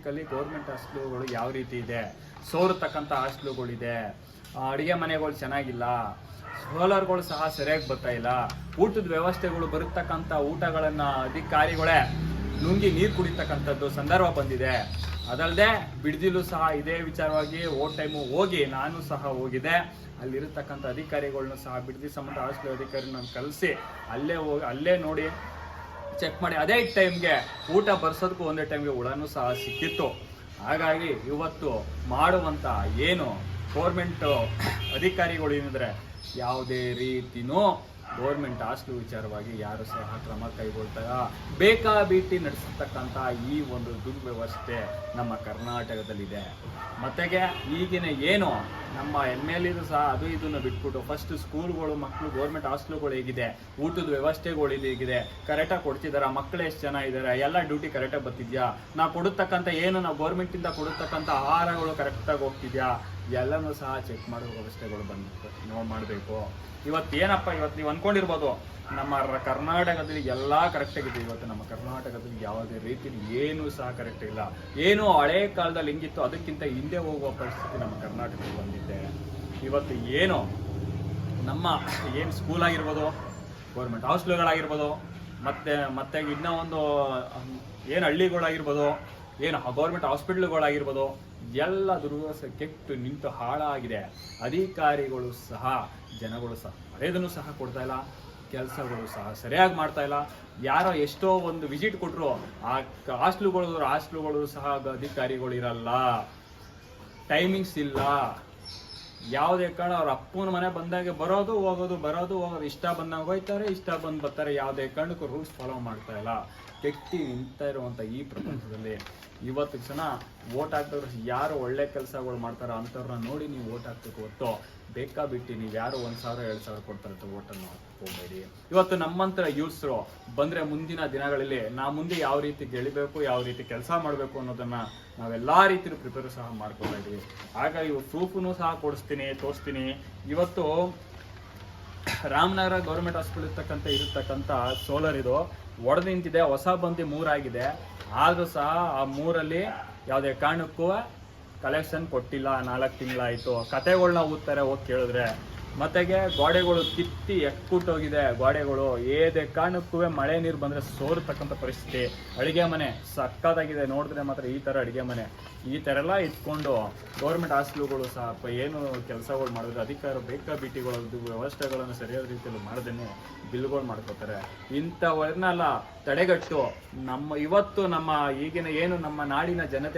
Government ಹಾಸ್ಟೆಲ್ಗಳು ಯಾವ ರೀತಿ ಇದೆ, ಸೋರತಕ್ಕಂಥ ಹಾಸ್ಟೆಲ್ಗಳಿದೆ, ಅಡುಗೆ ಮನೆಗಳು ಚೆನ್ನಾಗಿಲ್ಲ, ಸೋಲಾರ್ಗಳು ಸಹ ಸರಿಯಾಗಿ ಬರ್ತಾ ಇಲ್ಲ, ಊಟದ ವ್ಯವಸ್ಥೆಗಳು ಬರತಕ್ಕಂಥ ಊಟಗಳನ್ನು ಅಧಿಕಾರಿಗಳೇ ನುಂಗಿ ನೀರು ಕುಡಿತಕ್ಕಂಥದ್ದು ಸಂದರ್ಭ ಬಂದಿದೆ. ಅದಲ್ಲದೆ ಬಿಡದಿಲೂ ಸಹ ಇದೇ ವಿಚಾರವಾಗಿ ಟೈಮು ಹೋಗಿ ನಾನು ಸಹ ಹೋಗಿದೆ. ಅಲ್ಲಿರತಕ್ಕಂಥ ಅಧಿಕಾರಿಗಳನ್ನ ಸಹ ಬಿಡದಿ ಸಂಬಂಧ ಹಾಸ್ಟೆಲ್ ಅಧಿಕಾರಿನ ಕಲಿಸಿ ಅಲ್ಲೇ ನೋಡಿ ಚೆಕ್ ಮಾಡಿ ಅದೇ ಟೈಮ್ಗೆ ಊಟ ಬರ್ಸೋದಕ್ಕೂ ಒಂದೇ ಟೈಮ್ಗೆ ಹುಳನೂ ಸಹ ಸಿಕ್ಕಿತ್ತು. ಹಾಗಾಗಿ ಇವತ್ತು ಮಾಡುವಂಥ ಏನು ಗೌರ್ಮೆಂಟ್ ಅಧಿಕಾರಿಗಳು ಏನಿದ್ರೆ ಯಾವುದೇ ರೀತಿನೂ ಗೌರ್ಮೆಂಟ್ ಹಾಸ್ಟೆಲ್ ವಿಚಾರವಾಗಿ ಯಾರು ಸಹ ಕ್ರಮ ಕೈಗೊಳ್ತಾರ ಬೇಕಾಬಿಟ್ಟಿ ನಡೆಸತಕ್ಕಂಥ ಈ ಒಂದು ದುರ್ವ್ಯವಸ್ಥೆ ನಮ್ಮ ಕರ್ನಾಟಕದಲ್ಲಿದೆ. ಮತ್ತೆಗೆ ಈಗಿನ ಏನು ನಮ್ಮ MLA ಸಹ ಅದು ಇದನ್ನು ಬಿಟ್ಬಿಟ್ಟು ಫಸ್ಟ್ ಸ್ಕೂಲ್ಗಳು ಮಕ್ಕಳು ಗೌರ್ಮೆಂಟ್ ಹಾಸ್ಟೆಲ್ಗಳು ಹೇಗಿದೆ, ಊಟದ ವ್ಯವಸ್ಥೆಗಳು ಹೇಗಿದೆ, ಕರೆಕ್ಟಾಗಿ ಕೊಡ್ತಿದಾರ, ಮಕ್ಕಳು ಎಷ್ಟು ಜನ ಇದ್ದಾರೆ, ಎಲ್ಲ ಡ್ಯೂಟಿ ಕರೆಕ್ಟಾಗಿ ಬರ್ತಿದ್ಯಾ, ನಾವು ಕೊಡತಕ್ಕಂಥ ಏನು ನಾವು ಗೌರ್ಮೆಂಟಿಂದ ಕೊಡತಕ್ಕಂಥ ಆಹಾರಗಳು ಕರೆಕ್ಟಾಗಿ ಹೋಗ್ತಿದ್ಯಾ, ಎಲ್ಲನೂ ಸಹ ಚೆಕ್ ಮಾಡೋ ವ್ಯವಸ್ಥೆಗಳು ಮಾಡಬೇಕು. ಇವತ್ತು ನೀವು ಅಂದ್ಕೊಂಡಿರ್ಬೋದು ನಮ್ಮ ಕರ್ನಾಟಕದಲ್ಲಿ ಎಲ್ಲ ಕರೆಕ್ಟಾಗಿದೆ. ಇವತ್ತು ನಮ್ಮ ಕರ್ನಾಟಕದಲ್ಲಿ ಯಾವುದೇ ರೀತಿಯಲ್ಲಿ ಏನೂ ಸಹ ಕರೆಕ್ಟ್ ಇಲ್ಲ. ಏನು ಹಳೆ ಕಾಲದಲ್ಲಿ ಹೆಂಗಿತ್ತು ಅದಕ್ಕಿಂತ ಹಿಂದೆ ಹೋಗುವ ಪರಿಸ್ಥಿತಿ ನಮ್ಮ ಕರ್ನಾಟಕದಲ್ಲಿ ಬಂದಿದೆ. ಇವತ್ತು ಏನು ನಮ್ಮ ಏನು ಸ್ಕೂಲ್ ಆಗಿರ್ಬೋದು, ಗೌರ್ಮೆಂಟ್ ಹಾಸ್ಟೆಲ್ಗಳಾಗಿರ್ಬೋದು, ಮತ್ತೆ ಇನ್ನೂ ಒಂದು ಏನು ಹಳ್ಳಿಗಳಾಗಿರ್ಬೋದು, ಏನು ಗೌರ್ಮೆಂಟ್ ಹಾಸ್ಪಿಟ್ಲ್ಗಳಾಗಿರ್ಬೋದು, ಎಲ್ಲ ದುರ್ವ್ಯವಸ್ಥೆ ಕೆಟ್ಟು ನಿಂತು ಹಾಳಾಗಿದೆ. ಅಧಿಕಾರಿಗಳು ಸಹ ಜನಗಳು ಸಹ ಮರ್ಯಾದೆನೂ ಸಹ ಕೊಡ್ತಾ ಇಲ್ಲ, ಕೆಲಸಗಳು ಸಹ ಸರಿಯಾಗಿ ಮಾಡ್ತಾ ಇಲ್ಲ. ಯಾರೋ ಎಷ್ಟೋ ಒಂದು ವಿಸಿಟ್ ಕೊಟ್ಟರು ಆ ಹಾಸ್ಟೆಲ್ಗಳು ಸಹ ಅಧಿಕಾರಿಗಳು ಇರಲ್ಲ, ಟೈಮಿಂಗ್ಸ್ ಇಲ್ಲ. ಯಾವುದೇ ಕಾರಣ ಅವ್ರ ಅಪ್ಪನ ಮನೆ ಬಂದಾಗೆ ಬರೋದು ಹೋಗೋದು ಇಷ್ಟ ಬಂದಾಗ ಹೋಯ್ತಾರೆ, ಇಷ್ಟ ಬಂದು ಬರ್ತಾರೆ. ಯಾವುದೇ ಕಾರಣಕ್ಕೂ ರೂಲ್ಸ್ ಫಾಲೋ ಮಾಡ್ತಾ ಇಲ್ಲ. ಕೆಟ್ಟಿ ನಿಂತ ಇರುವಂಥ ಈ ಪ್ರಪಂಚದಲ್ಲಿ ಇವತ್ತು ಜನ ವೋಟ್ ಹಾಕಿದವ್ರು ಯಾರು ಒಳ್ಳೆ ಕೆಲಸಗಳು ಮಾಡ್ತಾರೋ ಅಂಥವ್ರನ್ನ ನೋಡಿ ನೀವು ವೋಟ್ ಹಾಕ್ಬೇಕು ಹೊತ್ತು ಬೇಕಾಬಿಟ್ಟು ನೀವು ಯಾರು 1,000 2,000 ಕೊಡ್ತಾರಂತ ವೋಟನ್ನು ಹಾಕೋಬೇಡಿ. ಇವತ್ತು ನಮ್ಮಂತರ ಯೂತ್ಸರು ಬಂದರೆ ಮುಂದಿನ ದಿನಗಳಲ್ಲಿ ಮುಂದೆ ಯಾವ ರೀತಿ ಗೆಳಿಬೇಕು, ಯಾವ ರೀತಿ ಕೆಲಸ ಮಾಡಬೇಕು ಅನ್ನೋದನ್ನು ನಾವೆಲ್ಲ ರೀತಿಯಲ್ಲೂ ಪ್ರಿಪೇರ್ ಸಹ ಮಾಡ್ಕೊತಾ ಇದ್ದೀವಿ. ಹಾಗಾಗಿ ಪ್ರೂಫ್ನು ಸಹ ತೋರಿಸ್ತೀನಿ. ಇವತ್ತು ರಾಮನಗರ ಗೌರ್ಮೆಂಟ್ ಹಾಸ್ಪಿಟಲ್ ಇರತಕ್ಕಂಥ ಸೋಲಾರ್ ಇದು ಒಡೆದು ನಿಂತಿದೆ. ಹೊಸ ಬಂದಿ 3 ಆಗಿದೆ. ಆದರೂ ಸಹ ಆ 3ಅಲ್ಲಿ ಯಾವುದೇ ಕಾರಣಕ್ಕೂ ಕಲೆಕ್ಷನ್ ಕೊಟ್ಟಿಲ್ಲ. 4 ತಿಂಗಳಾಯಿತು. ಕತೆಗಳನ್ನ ಓದ್ತಾರೆ ಹೋಗಿ ಕೇಳಿದ್ರೆ. ಮತ್ತೆಗೆ ಗೋಡೆಗಳು ಕಿತ್ತಿ ಎಕ್ಕುಟ್ಟೋಗಿದೆ. ಗೋಡೆಗಳು ಏದೇ ಕಾರಣಕ್ಕೂ ಮಳೆ ನೀರು ಬಂದರೆ ಸೋರತಕ್ಕಂಥ ಪರಿಸ್ಥಿತಿ. ಅಡುಗೆ ಮನೆ ಸಕ್ಕತ್ತಾಗಿದೆ. ನೋಡಿದ್ರೆ ಮಾತ್ರ ಈ ಥರ ಅಡುಗೆ ಮನೆ ಈ ಥರ ಎಲ್ಲ ಇಟ್ಕೊಂಡು ಗೌರ್ಮೆಂಟ್ ಹಾಸ್ಟೆಲ್ಗಳು ಸಹ ಏನು ಕೆಲಸಗಳು ಮಾಡಿದ್ರೆ ಅಧಿಕಾರ ಬೇಕಾಬಿಟ್ಟಿಗಳು ವ್ಯವಸ್ಥೆಗಳನ್ನು ಸರಿಯಾದ ರೀತಿಯಲ್ಲಿ ಮಾಡದೇನೆ ಬಿಲ್ಗಳು ಮಾಡ್ಕೋತಾರೆ. ಇಂಥವನ್ನೆಲ್ಲ ತಡೆಗಟ್ಟು ಇವತ್ತು ನಮ್ಮ ಈಗಿನ ಏನು ನಮ್ಮ ನಾಡಿನ ಜನತೆ